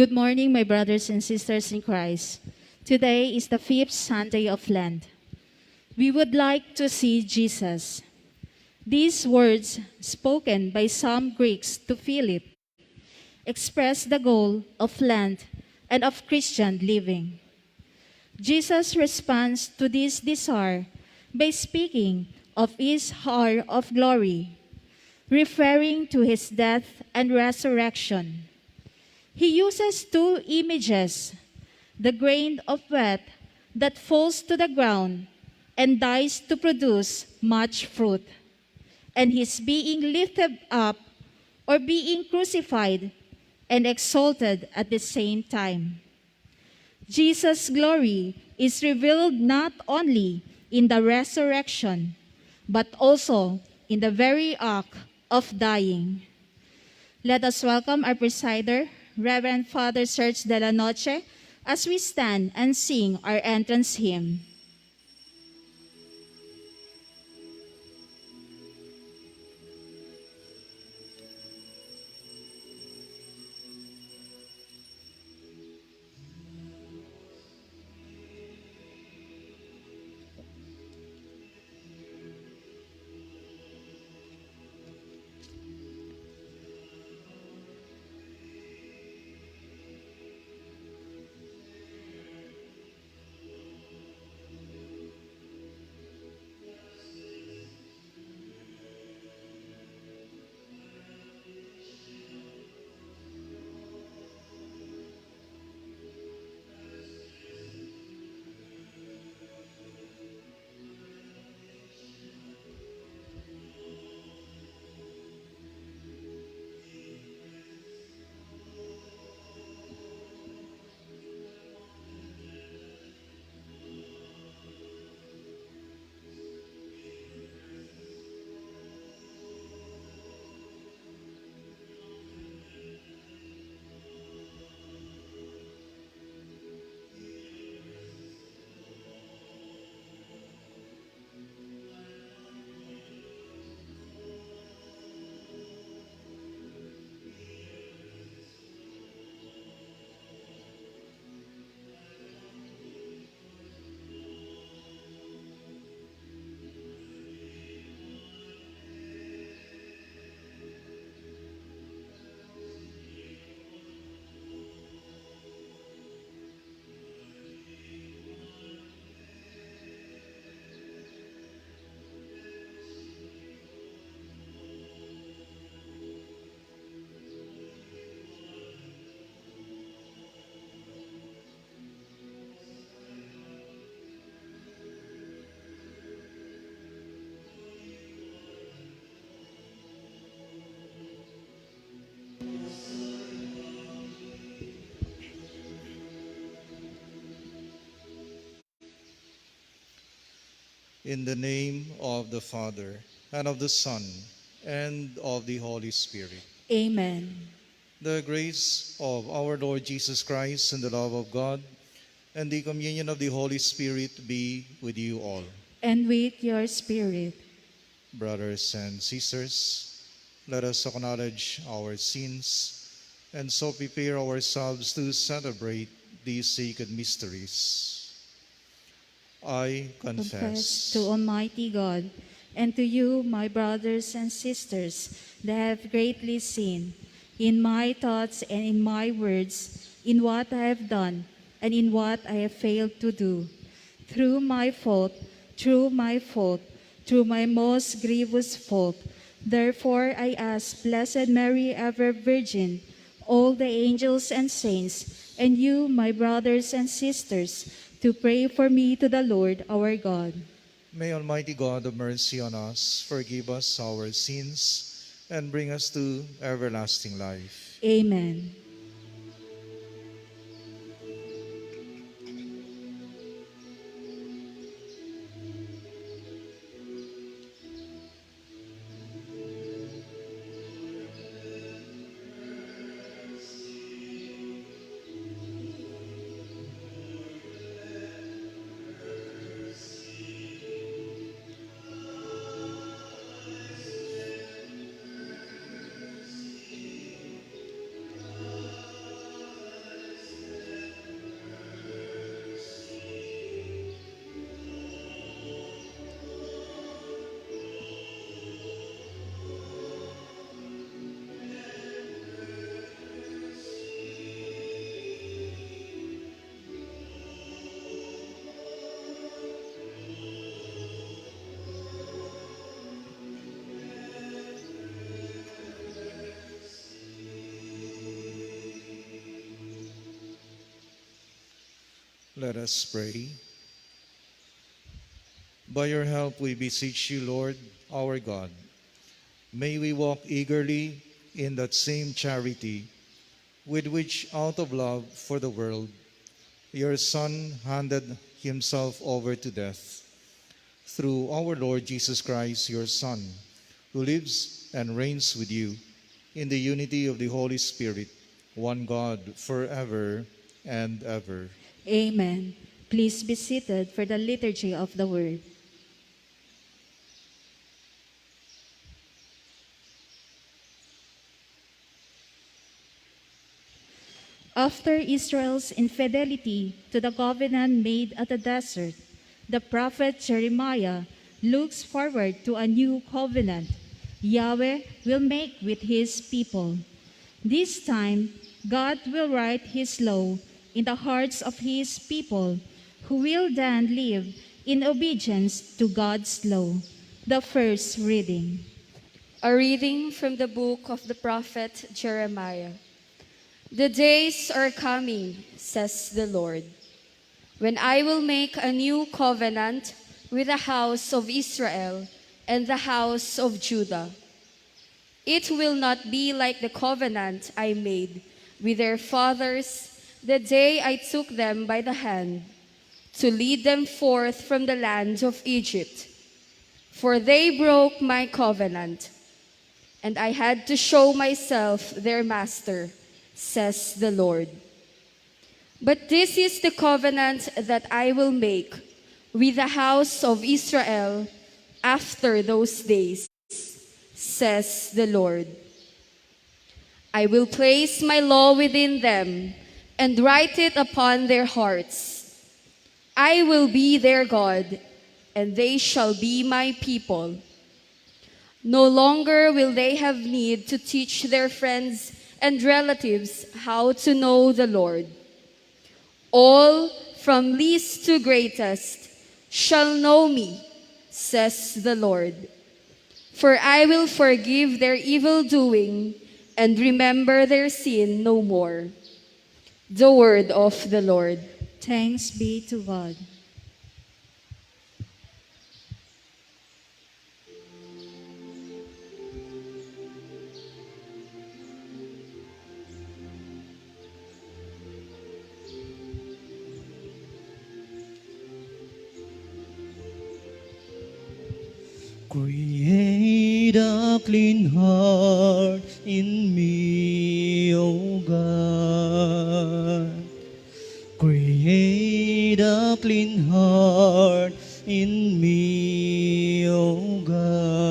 Good morning, my brothers and sisters in Christ. Today is the fifth Sunday of Lent. We would like to see Jesus. These words, spoken by some Greeks to Philip, express the goal of Lent and of Christian living. Jesus responds to this desire by speaking of his hour of glory, referring to his death and resurrection. He uses two images: the grain of wheat that falls to the ground and dies to produce much fruit, and his being lifted up or being crucified and exalted at the same time. Jesus' glory is revealed not only in the resurrection, but also in the very act of dying. Let us welcome our presider, Reverend Father Serge de la Noche, as we stand and sing our entrance hymn. In the name of the Father, and of the Son, and of the Holy Spirit. Amen. The grace of our Lord Jesus Christ and the love of God and the communion of the Holy Spirit be with you all. And with your spirit. Brothers and sisters, let us acknowledge our sins and so prepare ourselves to celebrate these sacred mysteries. I Confess to confess. Almighty God and to you, my brothers and sisters, that I have greatly sinned in my thoughts and in my words, in what I have done and in what I have failed to do. Through my fault, through my most grievous fault. Therefore I ask Blessed Mary, ever Virgin, all the angels and saints, and you, my brothers and sisters, to pray for me to the Lord our God. May Almighty God have mercy on us, forgive us our sins, and bring us to everlasting life. Amen. Let us pray. By your help we beseech you, Lord, our God. May we walk eagerly in that same charity with which, out of love for the world, your Son handed himself over to death. Through our Lord Jesus Christ, your Son, who lives and reigns with you in the unity of the Holy Spirit, one God, forever and ever. Amen. Please be seated for the liturgy of the word. After Israel's infidelity to the covenant made at the desert, the prophet Jeremiah looks forward to a new covenant Yahweh will make with his people. This time, God will write his law in the hearts of his people, who will then live in obedience to God's law. The first reading. A reading from the book of the prophet Jeremiah. The days are coming, says the Lord, when I will make a new covenant with the house of Israel and the house of Judah. It will not be like the covenant I made with their fathers the day I took them by the hand to lead them forth from the land of Egypt. For they broke my covenant, and I had to show myself their master, says the Lord. But this is the covenant that I will make with the house of Israel after those days, says the Lord. I will place my law within them and write it upon their hearts. I will be their God, and they shall be my people. No longer will they have need to teach their friends and relatives how to know the Lord. All, from least to greatest, shall know me, says the Lord. For I will forgive their evil doing and remember their sin no more. The word of the Lord. Thanks be to God. Create a clean heart in me, O God. Create a clean heart in me, O God.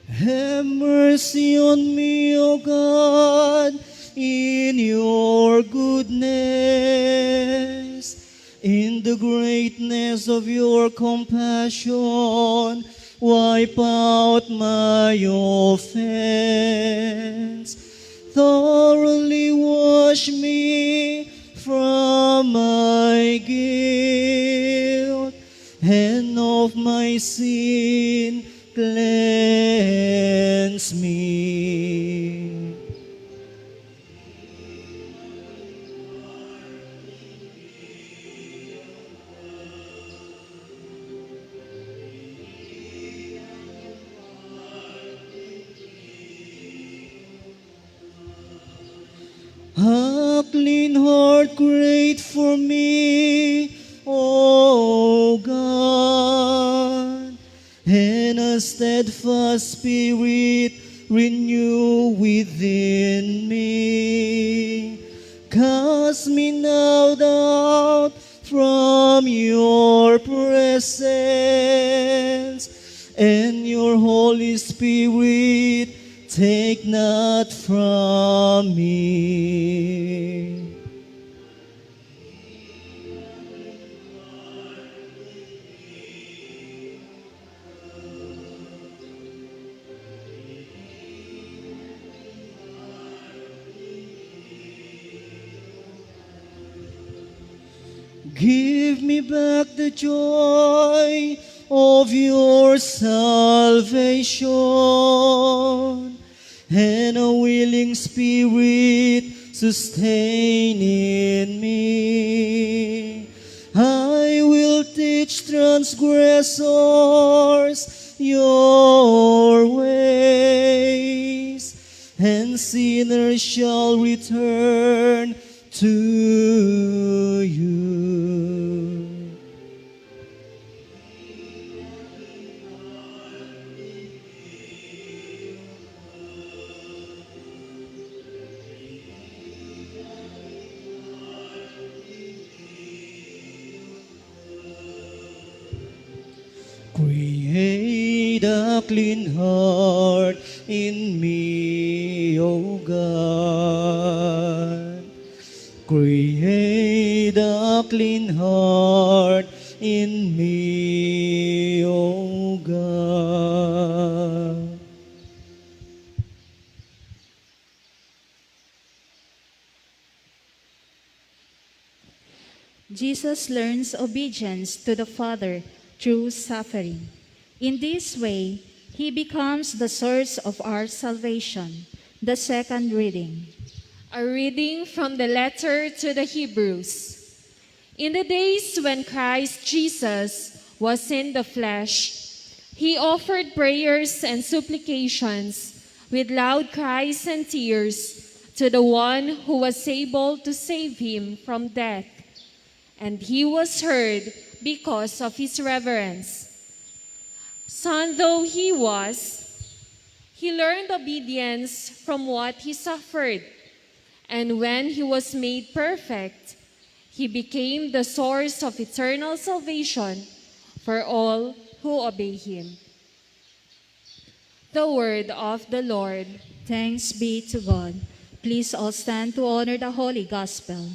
Have mercy on me, O God, in your goodness. In the greatness of your compassion, wipe out my offense. Thoroughly wash me from my guilt, and of my sin cleanse me. A clean heart create for me, O God, and a steadfast spirit renew within me. Cast me now out from your presence, and your Holy Spirit take not from me. Give me back the joy of your salvation, and a willing spirit sustain in me. I will teach transgressors your ways, and sinners shall return to you. Create a clean heart in me, O God. Create a clean heart in me, O God. Jesus learns obedience to the Father through suffering. In this way, he becomes the source of our salvation. The second reading. A reading from the letter to the Hebrews. In the days when Christ Jesus was in the flesh, he offered prayers and supplications with loud cries and tears to the one who was able to save him from death. And he was heard because of his reverence. Son though he was, he learned obedience from what he suffered. And when he was made perfect, he became the source of eternal salvation for all who obey him. The word of the Lord. Thanks be to God. Please all stand to honor the Holy Gospel.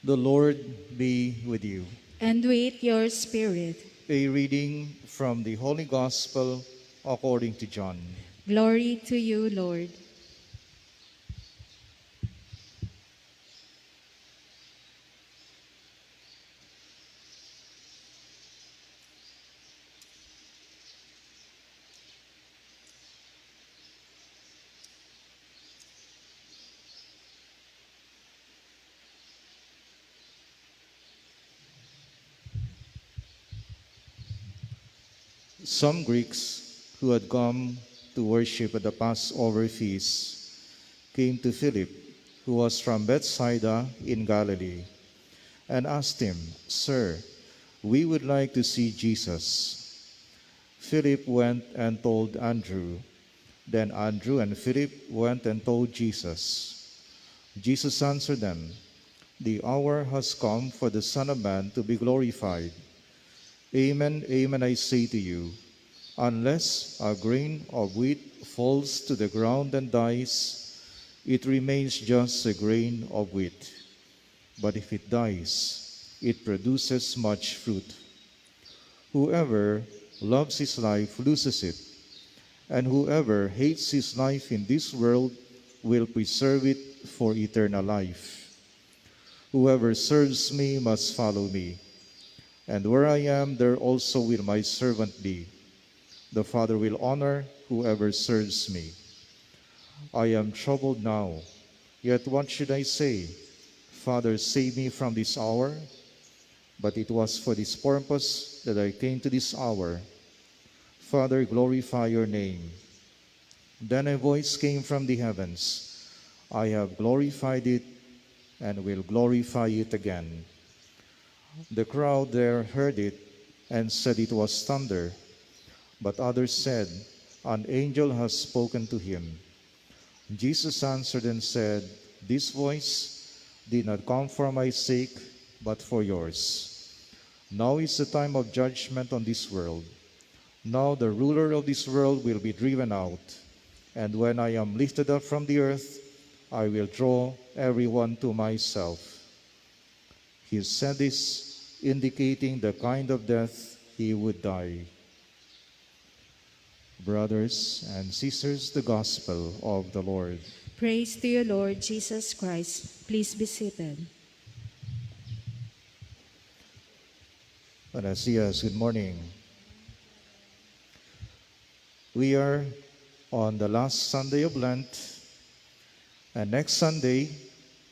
The Lord be with you. And with your spirit. A reading from the Holy Gospel according to John. Glory to you, Lord. Some Greeks who had come to worship at the Passover feast came to Philip, who was from Bethsaida in Galilee, and asked him, "Sir, we would like to see Jesus." Philip went and told Andrew. Then Andrew and Philip went and told Jesus. Jesus answered them, "The hour has come for the Son of Man to be glorified. Amen, amen, I say to you, Unless a grain of wheat falls to the ground and dies, it remains just a grain of wheat. But if it dies, it produces much fruit. Whoever loves his life loses it, and whoever hates his life in this world will preserve it for eternal life. Whoever serves me must follow me, and where I am, there also will my servant be. The Father will honor whoever serves me. I am troubled now, yet what should I say? Father, save me from this hour. But it was for this purpose that I came to this hour. Father, glorify your name. Then a voice came from the heavens. I have glorified it and will glorify it again. The crowd there heard it and said it was thunder. But others said, an angel has spoken to him. Jesus answered and said, this voice did not come for my sake, but for yours. Now is the time of judgment on this world. Now the ruler of this world will be driven out. And when I am lifted up from the earth, I will draw everyone to myself. He said this, indicating the kind of death he would die. Brothers and sisters, the gospel of the Lord. Praise to you, Lord Jesus Christ. Please be seated. Buenos dias, good morning. We are on the last Sunday of Lent, and next Sunday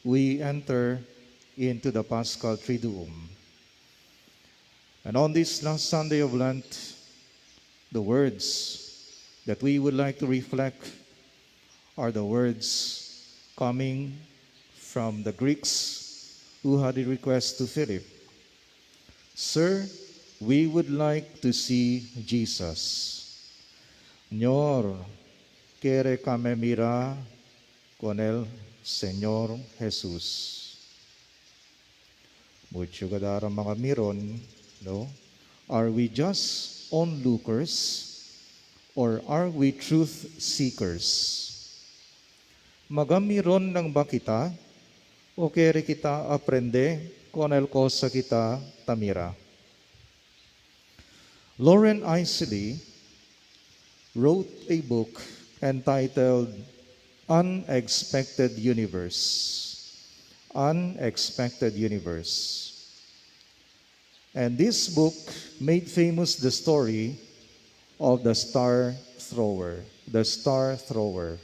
we enter into the Paschal Triduum. And on this last Sunday of Lent, the words that we would like to reflect are the words coming from the Greeks who had a request to Philip. Sir, we would like to see Jesus. Señor, quiere kami mira con el Señor Jesús. Mucho gadara mga miron, no? Are we just onlookers or are we truth seekers? Magamiron lang ba kita o kere kita aprende con el cosa kita tamira? Lauren Isley wrote a book entitled Unexpected Universe. Unexpected Universe. And this book made famous the story of the star thrower. The star thrower.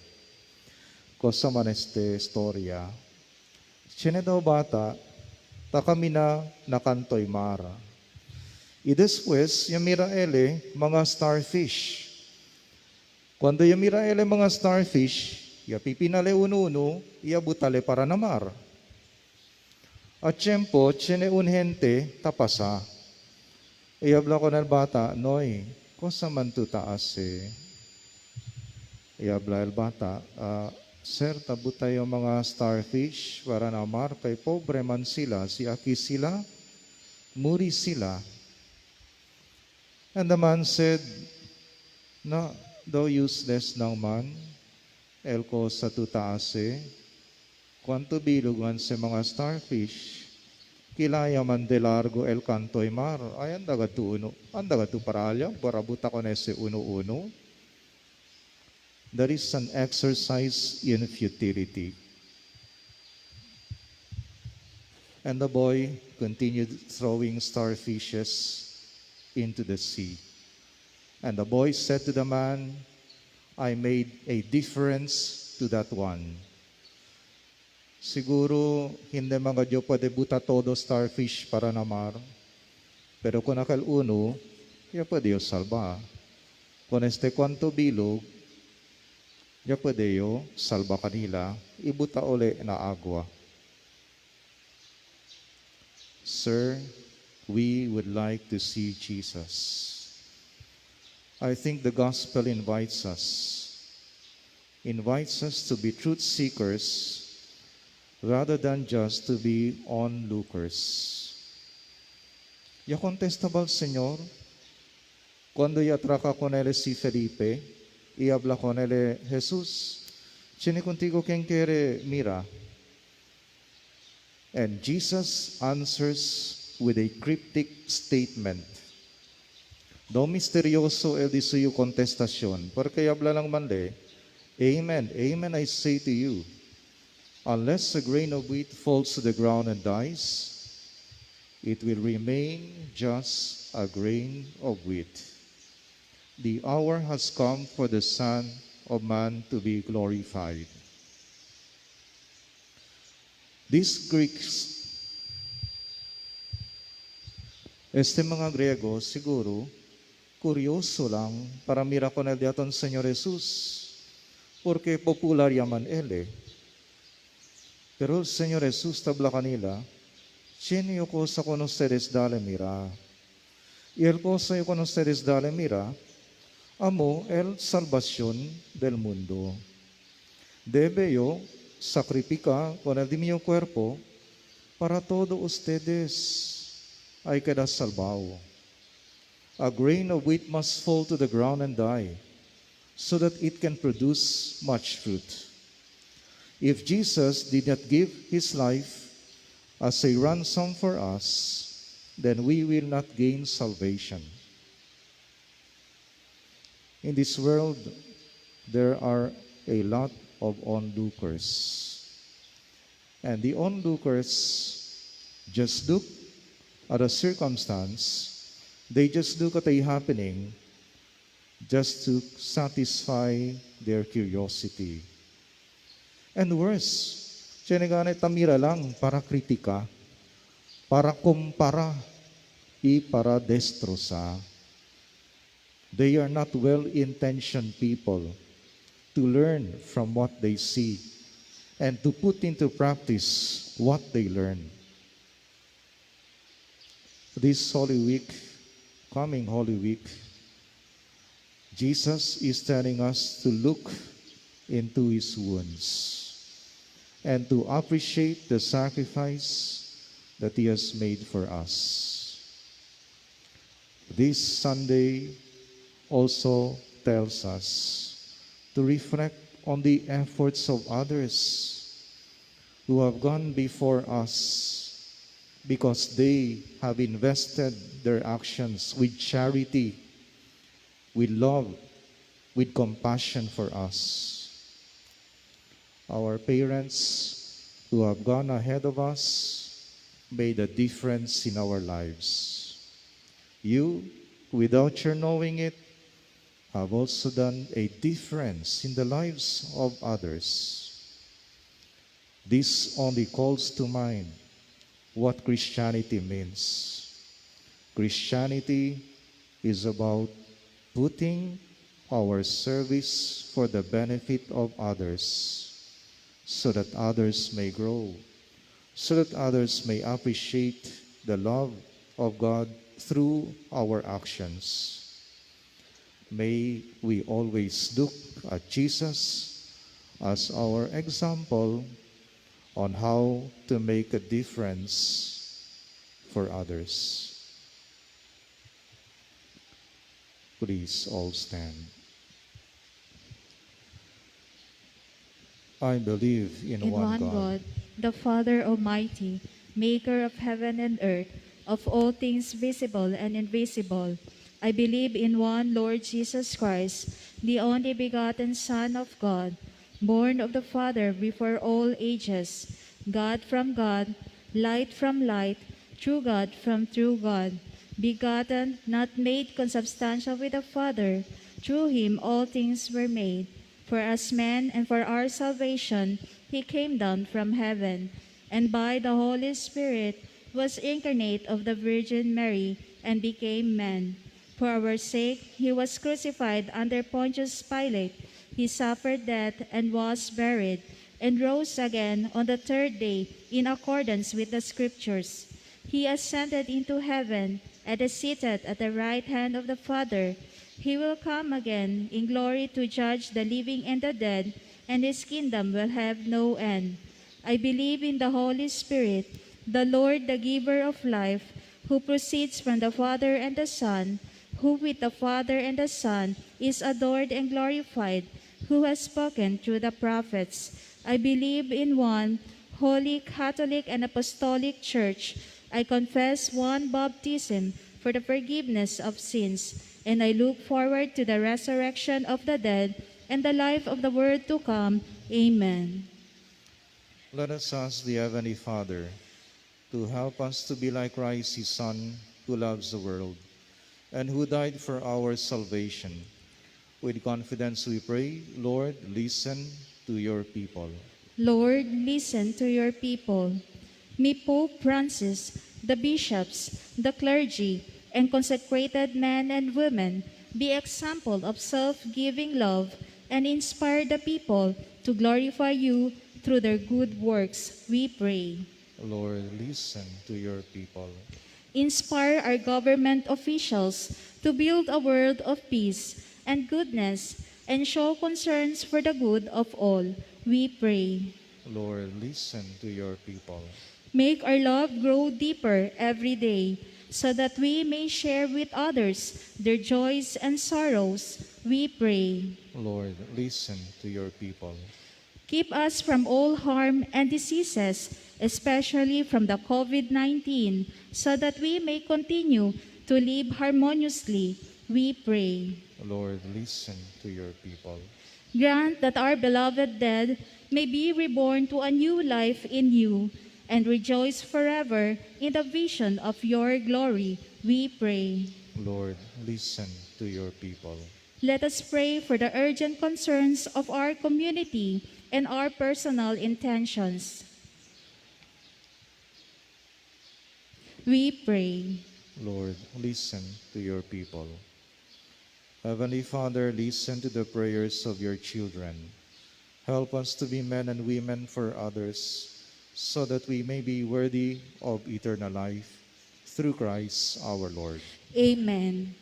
Cosa man este storya. Sine daw bata, ta kami na nakantoy mara. Y después, yung miraele, mga starfish. Cuando yung miraele mga starfish, ya pipinale uno-uno, ya butale para namar. At tiyempo, sine un gente, tapasa. Iyabla ko na bata, noy, cosa man tu taas eh. Iyabla el bata, sir, tabuta yung mga starfish para namar, kay pobre man sila, si aki sila, muri sila. And the man said, no, though useless ng man, el ko sa tutaase, kwanto bilugan sa mga starfish, kilaya man de largo el cantoy mar, ay andaga tu uno, andaga tu paralya, barabuta ko nese uno-uno. There is an exercise in futility. And the boy continued throwing starfishes into the sea. And the boy said to the man, I made a difference to that one. Siguro, hindi mga Diyo pwede buta todo starfish para namar. Pero kung akal uno, ya pwede yo salba. Kung este kwanto bilog, ya pwede yo salba kanila, ibuta uli na agwa. Sir, we would like to see Jesus. I think the gospel invites us to be truth seekers rather than just to be onlookers. Ya contestable, Señor, Cuando atraca con él si Felipe y habla con él Jesús, tiene contigo quien quiere, mira. And Jesus answers with a cryptic statement. Do misterioso el de su contestación, porque habla lang mali, Amen, amen, I say to you, unless a grain of wheat falls to the ground and dies, it will remain just a grain of wheat. The hour has come for the Son of Man to be glorified. These Greeks, mga Griego, siguro, kuryoso lang para mira con el diaton Señor Jesús, porque popular yaman él. Pero el Señor Jesús tabla kanila, "Chenio cosa con ustedes dale mira, y el cosa yo con ustedes dale mira, amo el salvación del mundo. Debe yo sacrificar con el de mi cuerpo para todos ustedes ay queda salvado. A grain of wheat must fall to the ground and die, so that it can produce much fruit. If Jesus did not give his life as a ransom for us, then we will not gain salvation. In this world, there are a lot of onlookers. And the onlookers just look at a circumstance, they just look at a happening just to satisfy their curiosity. And worse, sinigane tamira lang para kritika, para kumpara, para destrosa. They are not well-intentioned people to learn from what they see and to put into practice what they learn. This Holy Week, coming Holy Week, Jesus is telling us to look into his wounds and to appreciate the sacrifice that he has made for us. This Sunday also tells us to reflect on the efforts of others who have gone before us, because they have invested their actions with charity, with love, with compassion for us. Our parents who have gone ahead of us made a difference in our lives. You, without your knowing it, have also done a difference in the lives of others. This only calls to mind what Christianity means. Christianity is about putting our service for the benefit of others, so that others may grow, so that others may appreciate the love of God through our actions. May we always look at Jesus as our example on how to make a difference for others. Please all stand. I believe in one God, the Father Almighty, maker of heaven and earth, of all things visible and invisible. I believe in one Lord Jesus Christ, the only begotten Son of God, born of the Father before all ages, God from God, light from light, true God from true God, begotten, not made consubstantial with the Father. Through him all things were made. For us men and for our salvation, he came down from heaven, and by the Holy Spirit was incarnate of the Virgin Mary and became man. For our sake, he was crucified under Pontius Pilate. He suffered death and was buried, and rose again on the third day in accordance with the Scriptures. He ascended into heaven and is seated at the right hand of the Father. He will come again in glory to judge the living and the dead, and his kingdom will have no end. I believe in the Holy Spirit, the Lord, the giver of life, who proceeds from the Father and the Son, who with the Father and the Son is adored and glorified, who has spoken through the prophets. I believe in one holy Catholic and Apostolic Church. I confess one baptism for the forgiveness of sins, and I look forward to the resurrection of the dead and the life of the world to come. Amen. Let us ask the Heavenly Father to help us to be like Christ, his Son, who loves the world and who died for our salvation. With confidence we pray, Lord, listen to your people. Lord, listen to your people. May Pope Francis, the bishops, the clergy, and consecrated men and women be example of self-giving love and inspire the people to glorify you through their good works, we pray. Lord, listen to your people. Inspire our government officials to build a world of peace and goodness and show concerns for the good of all, we pray. Lord, listen to your people. Make our love grow deeper every day so that we may share with others their joys and sorrows, we pray. Lord, listen to your people. Keep us from all harm and diseases, especially from the COVID-19, so that we may continue to live harmoniously, we pray. Lord, listen to your people. Grant that our beloved dead may be reborn to a new life in you and rejoice forever in the vision of your glory, we pray. Lord, listen to your people. Let us pray for the urgent concerns of our community and our personal intentions. We pray. Lord, listen to your people. Heavenly Father, listen to the prayers of your children. Help us to be men and women for others, so that we may be worthy of eternal life, through Christ our Lord. Amen.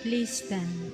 Please stand.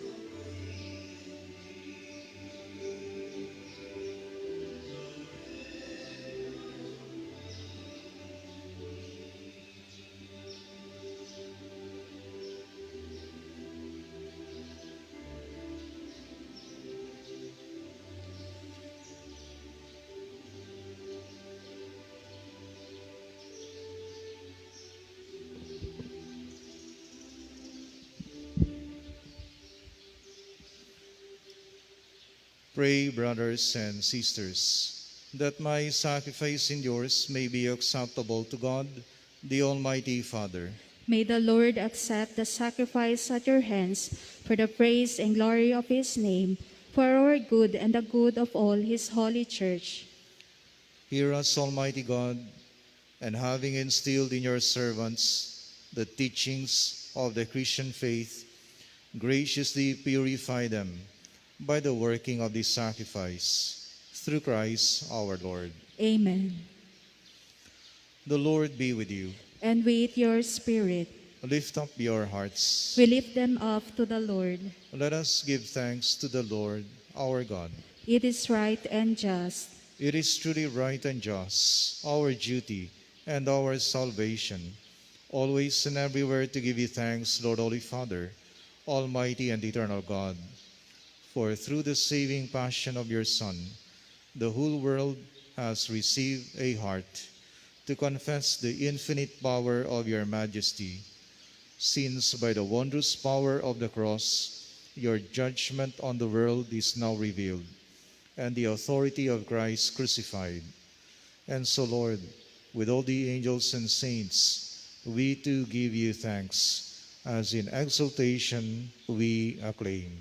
Pray, brothers and sisters, that my sacrifice and yours may be acceptable to God, the Almighty Father. May the Lord accept the sacrifice at your hands for the praise and glory of his name, for our good and the good of all his holy church. Hear us, Almighty God, and having instilled in your servants the teachings of the Christian faith, graciously purify them by the working of this sacrifice, through Christ our Lord. Amen. The Lord be with you. And with your spirit, Lift up your hearts. we lift them up to the Lord. Let us give thanks to the Lord our God. It is right and just. It is truly right and just, our duty and our salvation, always and everywhere to give you thanks, Lord Holy Father, Almighty and eternal God. For through the saving passion of your Son, the whole world has received a heart to confess the infinite power of your majesty, since by the wondrous power of the cross, your judgment on the world is now revealed, and the authority of Christ crucified. And so, Lord, with all the angels and saints, we too give you thanks, as in exaltation we acclaim.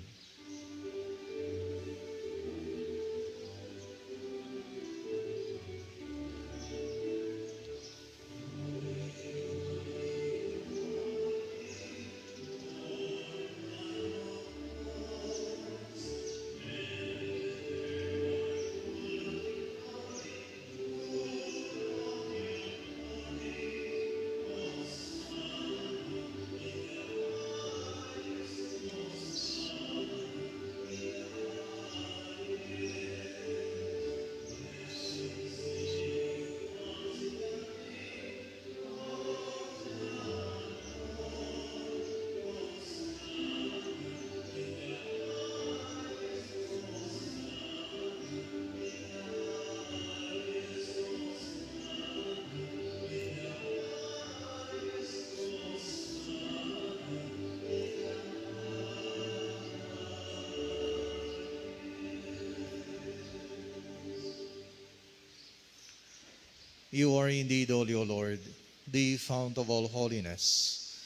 You are indeed holy, O Lord, the fount of all holiness.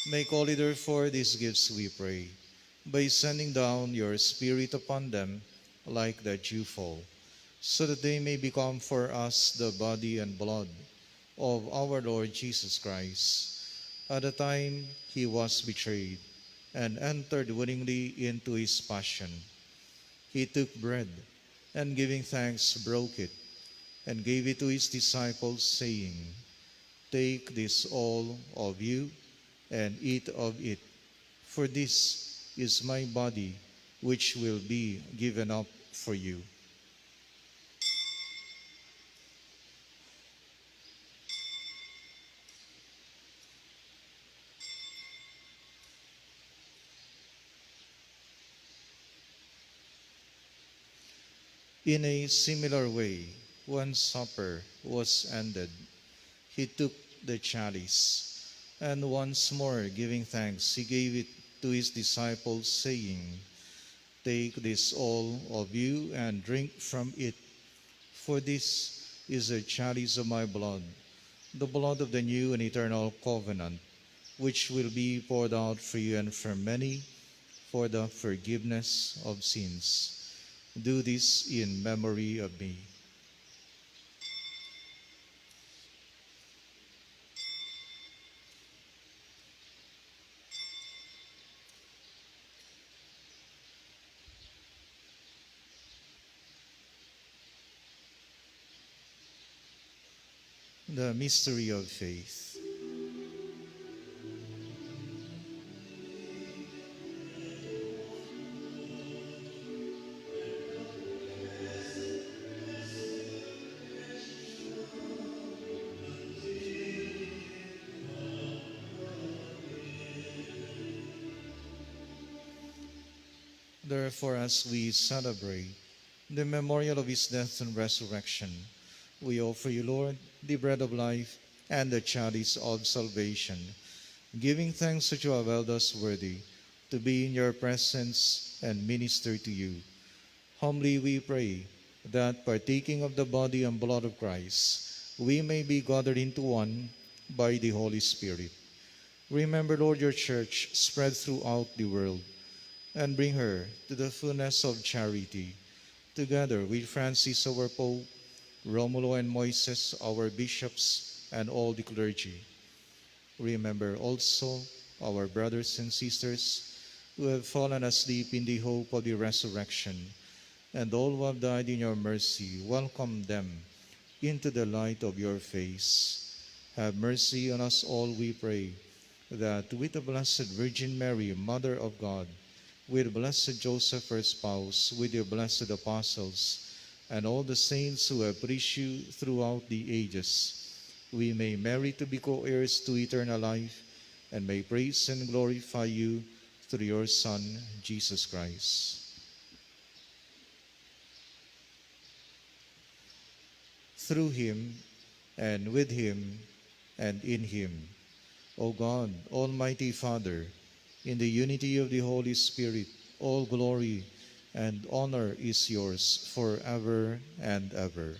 Make holy, therefore, these gifts, we pray, by sending down your Spirit upon them like the dewfall, so that they may become for us the body and blood of our Lord Jesus Christ. At the time he was betrayed and entered willingly into his passion, he took bread, and giving thanks, broke it, and gave it to his disciples, saying, "Take this, all of you, and eat of it, for this is my body, which will be given up for you." In a similar way, when supper was ended, he took the chalice, and once more giving thanks, he gave it to his disciples, saying, "Take this, all of you, and drink from it, for this is a chalice of my blood, the blood of the new and eternal covenant, which will be poured out for you and for many for the forgiveness of sins. Do this in memory of me." The mystery of faith. Therefore, as we celebrate the memorial of his death and resurrection, we offer you, Lord, the bread of life and the chalice of salvation, giving thanks that you have held us worthy to be in your presence and minister to you. Humbly we pray that, partaking of the body and blood of Christ, we may be gathered into one by the Holy Spirit. Remember, Lord, your church spread throughout the world, and bring her to the fullness of charity, together with Francis, our Pope, Romulo and Moises, our bishops, and all the clergy. Remember also our brothers and sisters who have fallen asleep in the hope of the resurrection, and all who have died in your mercy. Welcome them into the light of your face. Have mercy on us all, we pray, that with the Blessed Virgin Mary, Mother of God, with blessed Joseph, her spouse, with your blessed apostles, and all the saints who have preached you throughout the ages, we may merit to be co-heirs to eternal life, and may praise and glorify you through your Son, Jesus Christ. Through him, and with him, and in him, O God, Almighty Father, in the unity of the Holy Spirit, all glory and honor is yours forever and ever.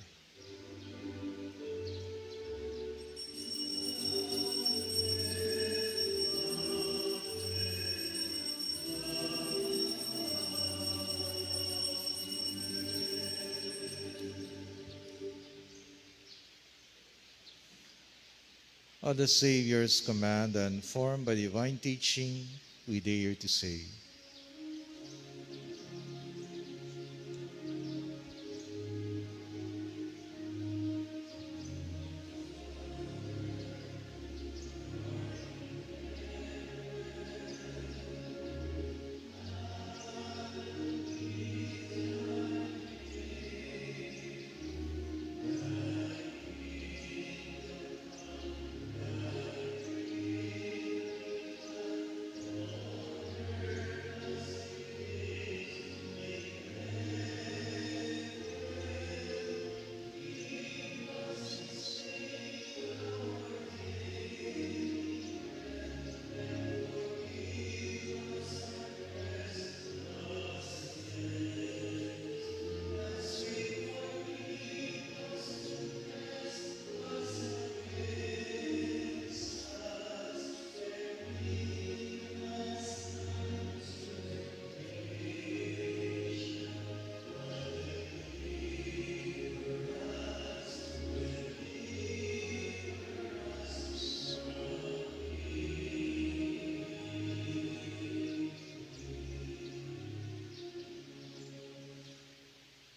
At the Savior's command and formed by divine teaching, we dare to say,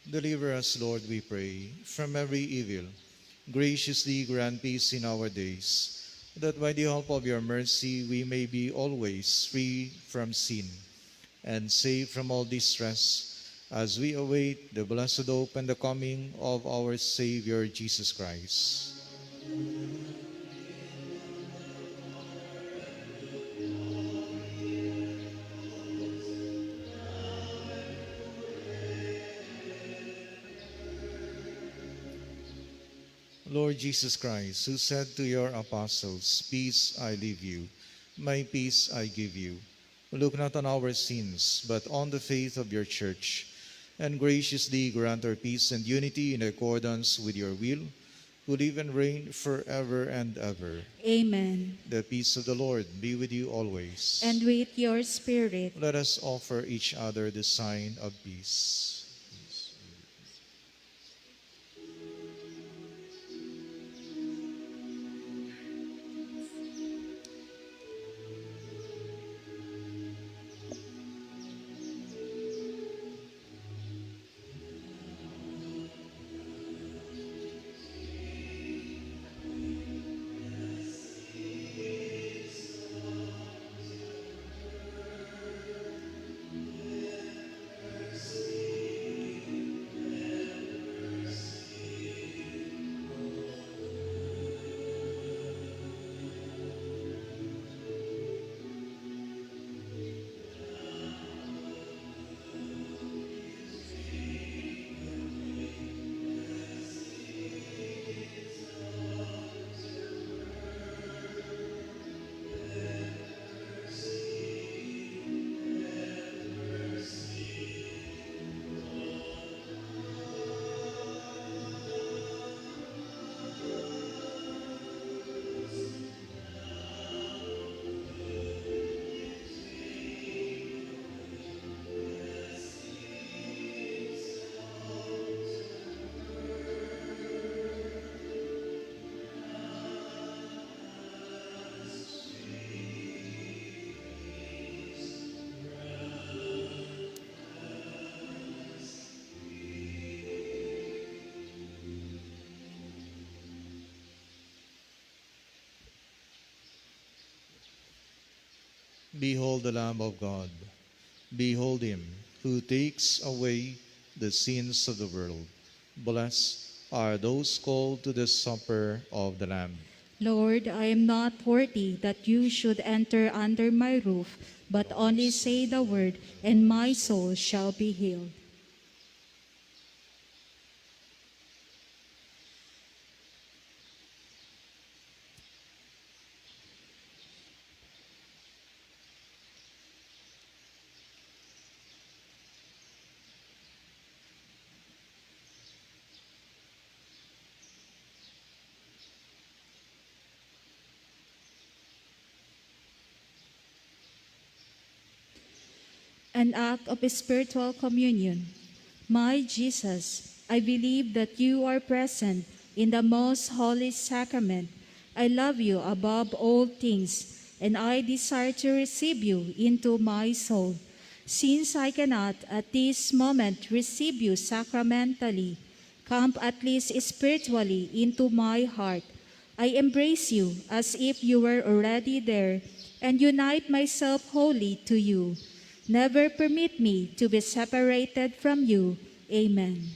deliver us, Lord, we pray, from every evil. Graciously grant peace in our days, that by the help of your mercy we may be always free from sin and safe from all distress, as we await the blessed hope and the coming of our Savior Jesus Christ. Lord Jesus Christ, who said to your apostles, "Peace I leave you, my peace I give you," look not on our sins, but on the faith of your church, and graciously grant her peace and unity in accordance with your will, who live and reign forever and ever. Amen. The peace of the Lord be with you always. And with your spirit. Let us offer each other the sign of peace. Behold the Lamb of God. Behold him who takes away the sins of the world. Blessed are those called to the supper of the Lamb. Lord, I am not worthy that you should enter under my roof, but only say the word, and my soul shall be healed. An act of spiritual communion. My Jesus, I believe that you are present in the most holy sacrament. I love you above all things, and I desire to receive you into my soul. Since I cannot at this moment receive you sacramentally, come at least spiritually into my heart. I embrace you as if you were already there and unite myself wholly to you. Never permit me to be separated from you. Amen.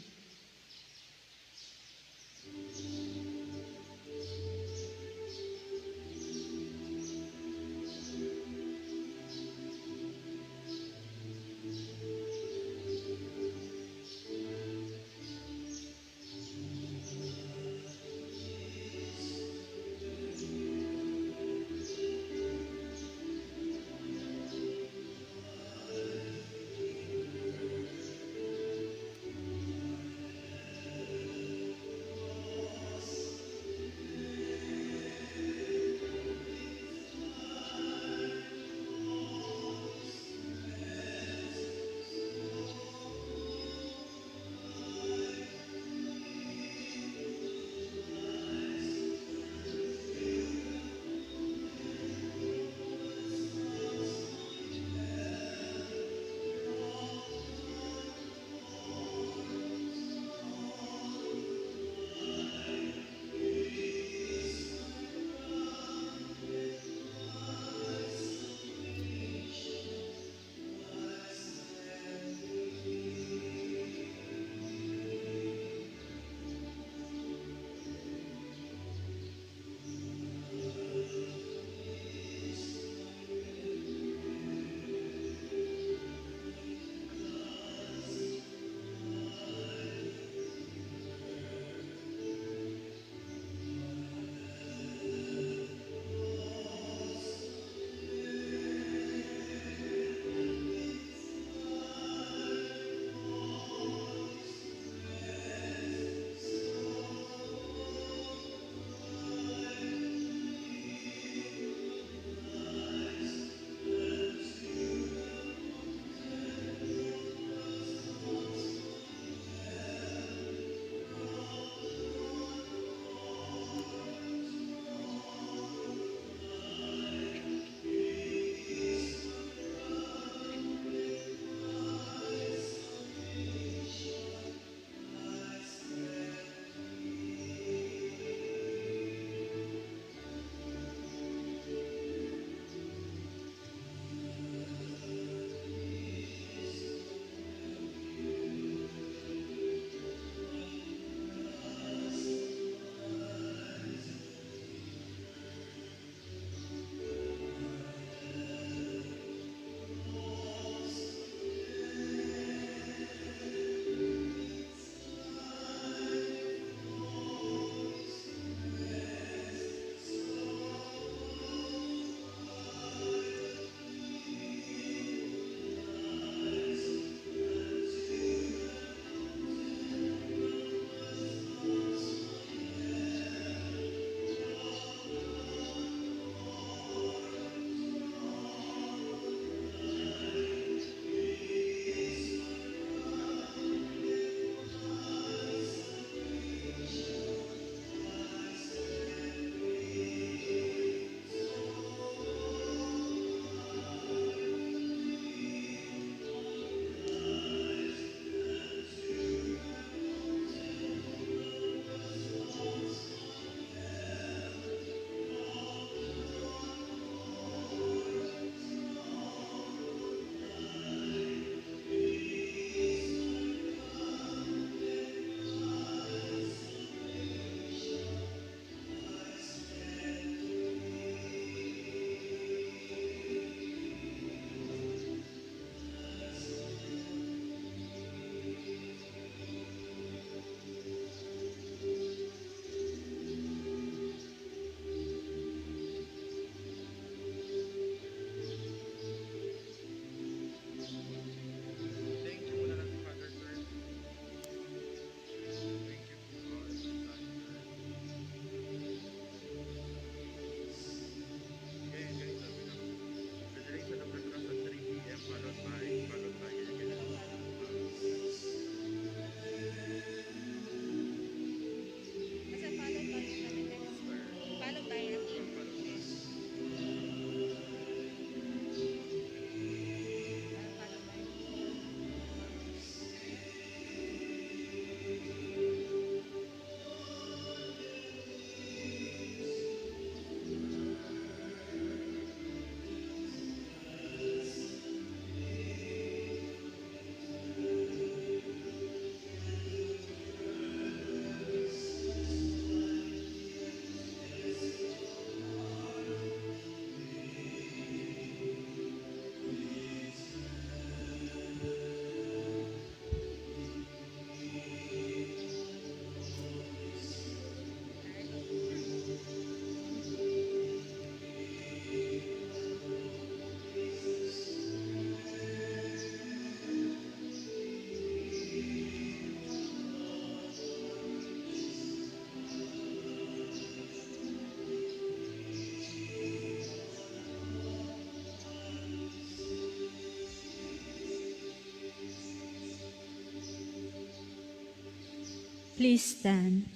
Please stand.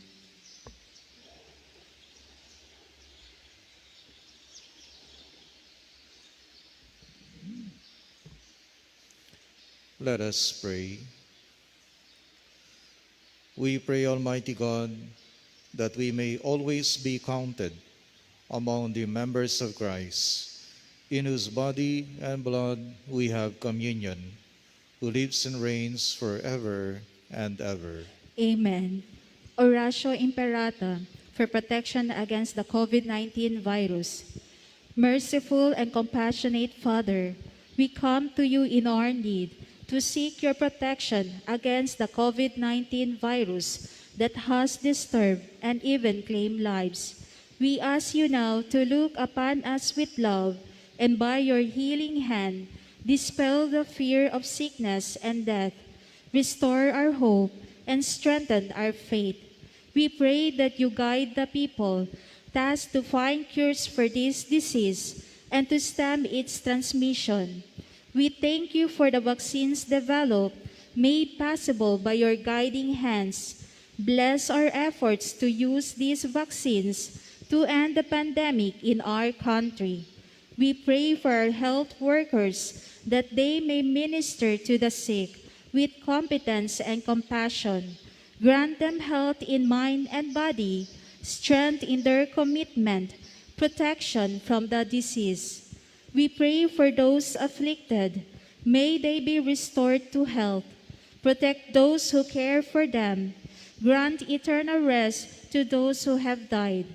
Let us pray. We pray, Almighty God, that we may always be counted among the members of Christ, in whose body and blood we have communion, who lives and reigns forever and ever. Amen. Oratio Imperata for protection against the COVID-19 virus. Merciful and compassionate Father, we come to you in our need to seek your protection against the COVID-19 virus that has disturbed and even claimed lives. We ask you now to look upon us with love and by your healing hand, dispel the fear of sickness and death, restore our hope, and strengthen our faith. We pray that you guide the people tasked to find cures for this disease and to stem its transmission. We thank you for the vaccines developed, made possible by your guiding hands. Bless our efforts to use these vaccines to end the pandemic in our country. We pray for our health workers that they may minister to the sick with competence and compassion. Grant them health in mind and body, strength in their commitment, protection from the disease. We pray for those afflicted. May they be restored to health. Protect those who care for them. Grant eternal rest to those who have died.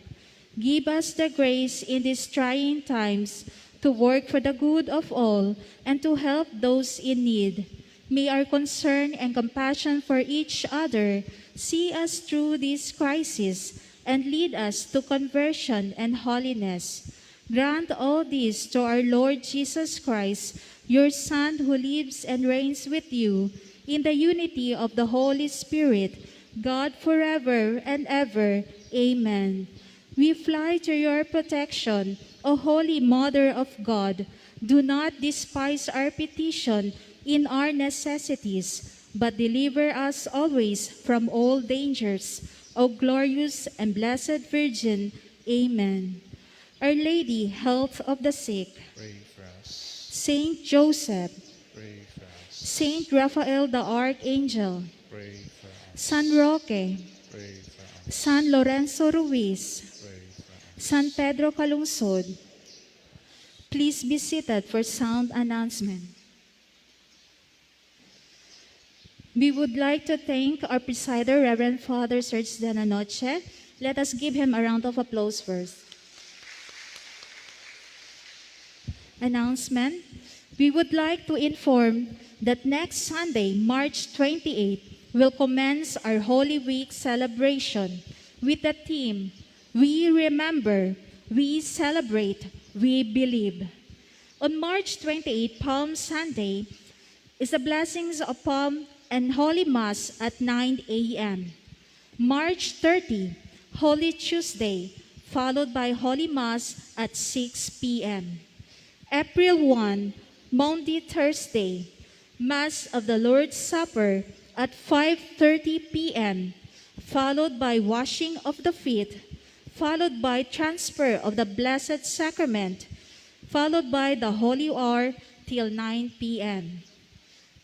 Give us the grace in these trying times to work for the good of all and to help those in need. May our concern and compassion for each other see us through this crisis and lead us to conversion and holiness. Grant all this to our Lord Jesus Christ, your Son, who lives and reigns with you in the unity of the Holy Spirit, God forever and ever. Amen. We fly to your protection, O Holy Mother of God. Do not despise our petition in our necessities, but deliver us always from all dangers. O glorious and blessed Virgin. Amen. Our Lady, health of the sick. Pray for us. Saint Joseph. Pray for us. Saint Raphael the Archangel. Pray for us. San Roque. Pray for us. San Lorenzo Ruiz. Pray for us. San Pedro Calungsod. Please be seated for sound announcement. We would like to thank our presider, Reverend Father Serge Dananoche. Let us give him a round of applause first. Announcement. We would like to inform that next Sunday, March 28, will commence our Holy Week celebration with the theme, We Remember, We Celebrate, We Believe. On March 28, Palm Sunday, is the blessings of Palm and Holy Mass at 9 a.m. March 30, Holy Tuesday, followed by Holy Mass at 6 p.m. April 1, Maundy Thursday, Mass of the Lord's Supper at 5:30 p.m., followed by washing of the feet, followed by transfer of the Blessed Sacrament, followed by the Holy Hour till 9 p.m.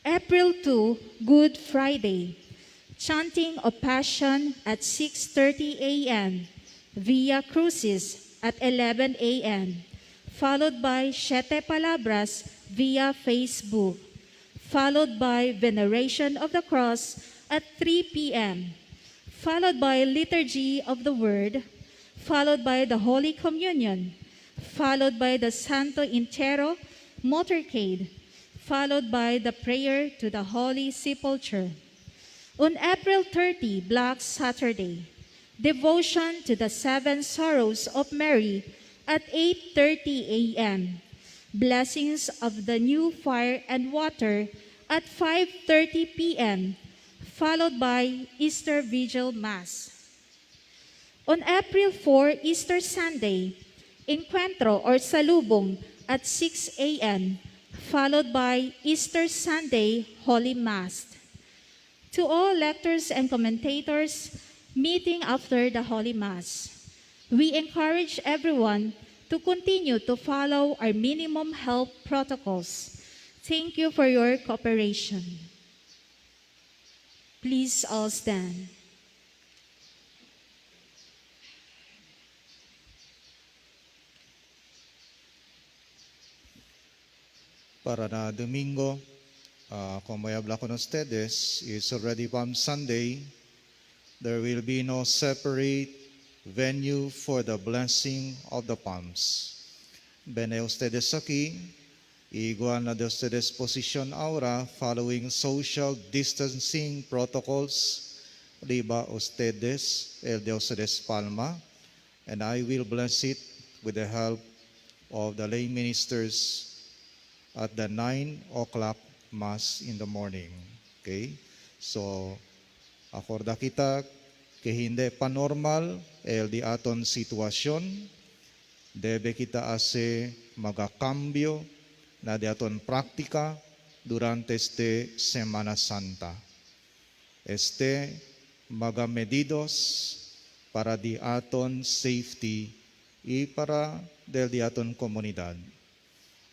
April 2, Good Friday, chanting of Passion at 6:30 a.m., Via Crucis at 11 a.m., followed by Siete Palabras via Facebook, followed by Veneration of the Cross at 3 p.m., followed by Liturgy of the Word, followed by the Holy Communion, followed by the Santo Entierro motorcade, followed by the prayer to the Holy Sepulchre. On April 30, Black Saturday, devotion to the Seven Sorrows of Mary at 8:30 a.m., blessings of the new fire and water at 5:30 p.m., followed by Easter Vigil Mass. On April 4, Easter Sunday, Encuentro or Salubong at 6 a.m., followed by Easter Sunday Holy Mass. To all lectors and commentators meeting after the Holy Mass, we encourage everyone to continue to follow our minimum health protocols. Thank you for your cooperation. Please all stand. Para na Domingo, como ya habla con ustedes, it's already Palm Sunday. There will be no separate venue for the blessing of the palms. Ven ustedes aquí, igual na de ustedes position ahora, following social distancing protocols. Liba ustedes, el de ustedes palma, and I will bless it with the help of the lay ministers at the 9 o'clock Mass in the morning. Okay? So, akorda kita que hindi pa normal el di aton sitwasyon, debe kita ase magakambyo na di aton praktika durante este Semana Santa. Magamedidos para di aton safety y para del di aton komunidad.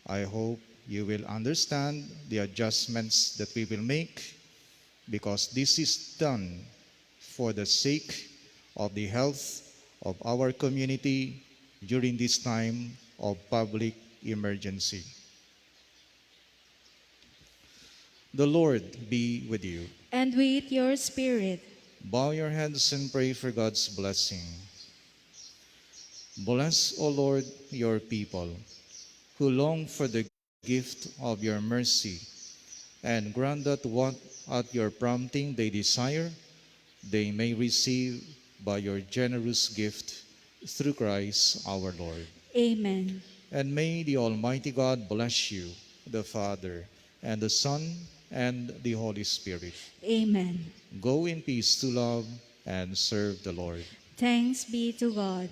I hope you will understand the adjustments that we will make because this is done for the sake of the health of our community during this time of public emergency. The Lord be with you. And with your spirit. Bow your heads and pray for God's blessing. Bless, O Lord, your people who long for the gift of your mercy, and grant that what at your prompting they desire, they may receive by your generous gift through Christ our Lord. Amen. And may the Almighty God bless you, the Father, and the Son, and the Holy Spirit. Amen. Go in peace to love and serve the Lord. Thanks be to God.